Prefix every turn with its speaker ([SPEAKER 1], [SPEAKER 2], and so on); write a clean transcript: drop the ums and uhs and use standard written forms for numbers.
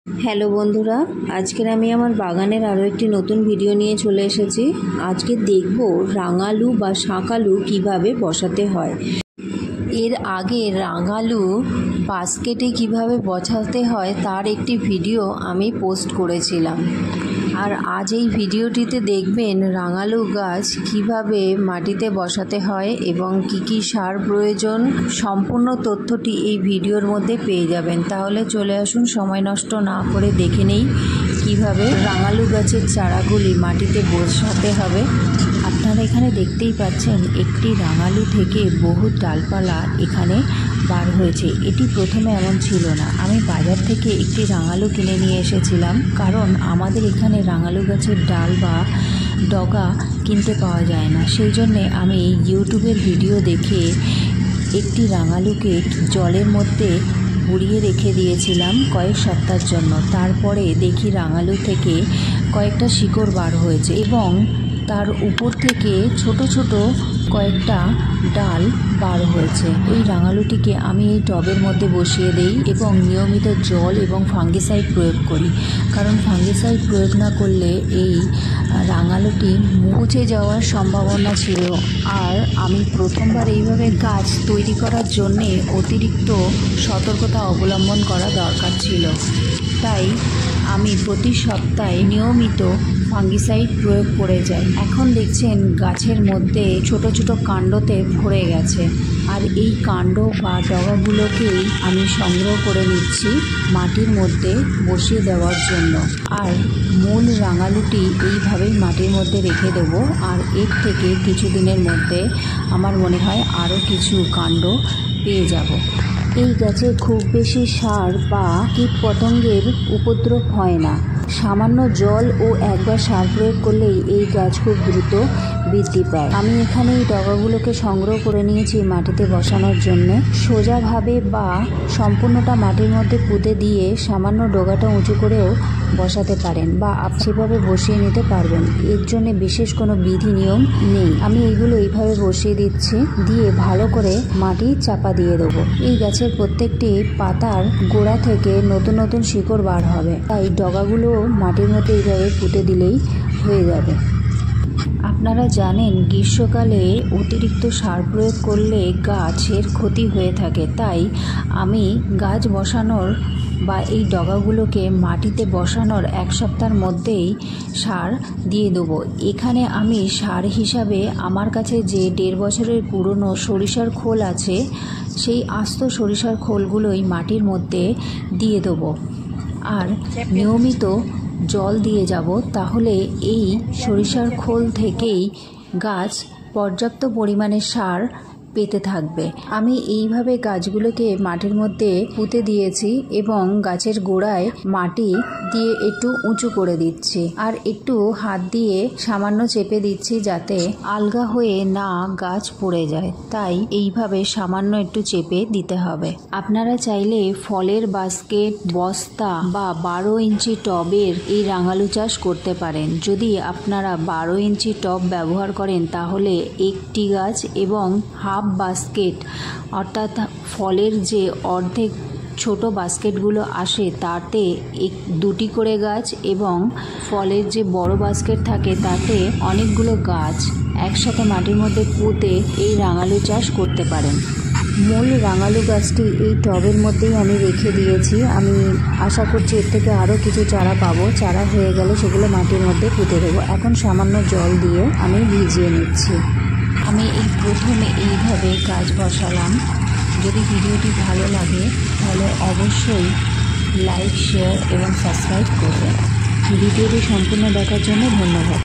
[SPEAKER 1] Hello বন্ধুরা, আজকের আমি আমার বাগানের আরও একটি নতুন ভিডিও নিয়ে চলে এসেছি। আজকে দেখব রাঙালু বা শাঁকালু কিভাবে বসাতে হয়। এর আগে রাঙালু বাস্কেটে কিভাবে বসাতে হয় তার একটি ভিডিও আমি পোস্ট করেছিলাম। আর আজ এই ভিডিওটিতে দেখবেন রাঙালু গাছ কিভাবে মাটিতে বসাতে হয় এবং কি কি সার প্রয়োজন, সম্পূর্ণ তথ্যটি এই ভিডিওর মধ্যে পেয়ে যাবেন। তাহলে চলে আসুন, সময় নষ্ট না করে দেখে নেই কিভাবে রাঙালু গাছের চারাগুলি মাটিতে বসাতে হবে। আপনারা এখানে দেখতেই পাচ্ছেন একটি রাঙালু থেকে বহু ডালপালা এখানে বার হয়েছে। এটি প্রথমে এমন ছিল না। আমি বাজার থেকে একটি রাঙালু কিনে নিয়ে এসেছিলাম, কারণ আমাদের এখানে রাঙালু গাছের ডাল বা ডগা কিনতে পাওয়া যায় না। সেই জন্যে আমি ইউটিউবের ভিডিও দেখে একটি রাঙালুকে জলের মধ্যে বুড়িয়ে রেখে দিয়েছিলাম কয়েক সপ্তাহের জন্য। তারপরে দেখি রাঙালু থেকে কয়েকটা শিকড় বার হয়েছে এবং তার উপর থেকে ছোট ছোট কয়েকটা ডাল বার হয়েছে। এই রাঙালুটিকে আমি এই টবের মধ্যে বসিয়ে দেই এবং নিয়মিত জল এবং ফাঙ্গিসাইড প্রয়োগ করি, কারণ ফাঙ্গিসাইড প্রয়োগ না করলে এই রাঙালুটি মুছে যাওয়ার সম্ভাবনা ছিল। আর আমি প্রথমবার এইভাবে গাছ তৈরি করার জন্যে অতিরিক্ত সতর্কতা অবলম্বন করা দরকার ছিল, তাই আমি প্রতি সপ্তাহে নিয়মিত ফাঙ্গিসাইড প্রয়োগ করে যাই। এখন দেখছেন গাছের মধ্যে ছোট ছোট কাণ্ডতে ভরে গেছে, আর এই কাণ্ড বা ডগাগুলোকেই আমি সংগ্রহ করে নিচ্ছি মাটির মধ্যে বসিয়ে দেওয়ার জন্য। আর মূল রাঙালুটি এইভাবেই মাটির মধ্যে রেখে দেব। আর এর থেকে কিছুদিনের মধ্যে আমার মনে হয় আরও কিছু কাণ্ড পেয়ে যাব। এই গাছে খুব বেশি সার বা কীটপতঙ্গের উপদ্রব হয় না। সামান্য জল ও একবার সার প্রয়োগ করলেই এই গাছ খুব দ্রুত বৃদ্ধি পায়। আমি এখানে এই ডগাগুলোকে সংগ্রহ করে নিয়েছি মাটিতে বসানোর জন্য। সোজাভাবে বা সম্পূর্ণটা মাটির মধ্যে পুঁতে দিয়ে সামান্য ডগাটা উঁচু করেও বসাতে পারেন বা সেভাবে বসিয়ে নিতে পারবেন। এর জন্য বিশেষ কোনো বিধি নিয়ম নেই। আমি এইগুলো এইভাবে বসিয়ে দিচ্ছি, দিয়ে ভালো করে মাটি চাপা দিয়ে দেবো। এই গাছের প্রত্যেকটি পাতার গোড়া থেকে নতুন নতুন শিকড় বার হবে, তাই ডগাগুলো মাটির মধ্যে এইভাবে পুঁতে দিলেই হয়ে যাবে। আপনারা জানেন গ্রীষ্মকালে অতিরিক্ত সার প্রয়োগ করলে গাছের ক্ষতি হয়ে থাকে, তাই আমি গাছ বসানোর বা এই ডগাগুলোকে মাটিতে বসানোর এক সপ্তাহের মধ্যেই সার দিয়ে দেবো। এখানে আমি সার হিসাবে আমার কাছে যে 1.5 বছরের পুরনো সরিষার খোল আছে, সেই আস্ত সরিষার খোলগুলোই মাটির মধ্যে দিয়ে দেবো আর নিয়মিত জল দিয়ে যাব। তাহলে এই সরিষার খোল থেকেই গাছ পর্যাপ্ত পরিমাণে সার পেতে থাকবে। আমি এইভাবে গাছগুলোকে মাটির মধ্যে পুঁতে দিয়েছি এবং গাছের গোড়ায় মাটি দিয়ে একটু উঁচু করে দিচ্ছি আর একটু হাত দিয়ে সামান্য চেপে দিচ্ছি যাতে আলগা হয়ে না গাছ পড়ে যায়, তাই এইভাবে সামান্য একটু চেপে দিতে হবে। আপনারা চাইলে ফলের বাস্কেট, বস্তা বা 12 ইঞ্চি টবের এই রাঙালু চাষ করতে পারেন। যদি আপনারা 12 ইঞ্চি টব ব্যবহার করেন তাহলে একটি গাছ এবং হাফ বাস্কেট, অর্থাৎ ফলের যে অর্ধেক ছোট বাস্কেটগুলো আসে তাতে 2টি করে গাছ এবং ফলের যে বড় বাস্কেট থাকে তাতে অনেকগুলো গাছ একসাথে মাটির মধ্যে পুঁতে এই রাঙালু চাষ করতে পারেন। মূল রাঙালু গাছটি এই টবের মধ্যেই আমি রেখে দিয়েছি। আমি আশা করছি এর থেকে আরও কিছু চারা পাবো। চারা হয়ে গেলে সেগুলো মাটির মধ্যে পুঁতে দেবো। এখন সামান্য জল দিয়ে আমি ভিজিয়ে নিচ্ছি। আমি এই প্রথমে এইভাবে গাছ বসালাম। যদি ভিডিওটি ভালো লাগে তাহলে অবশ্যই লাইক, শেয়ার এবং সাবস্ক্রাইব করবেন। ভিডিওটি সম্পূর্ণ দেখার জন্য ধন্যবাদ।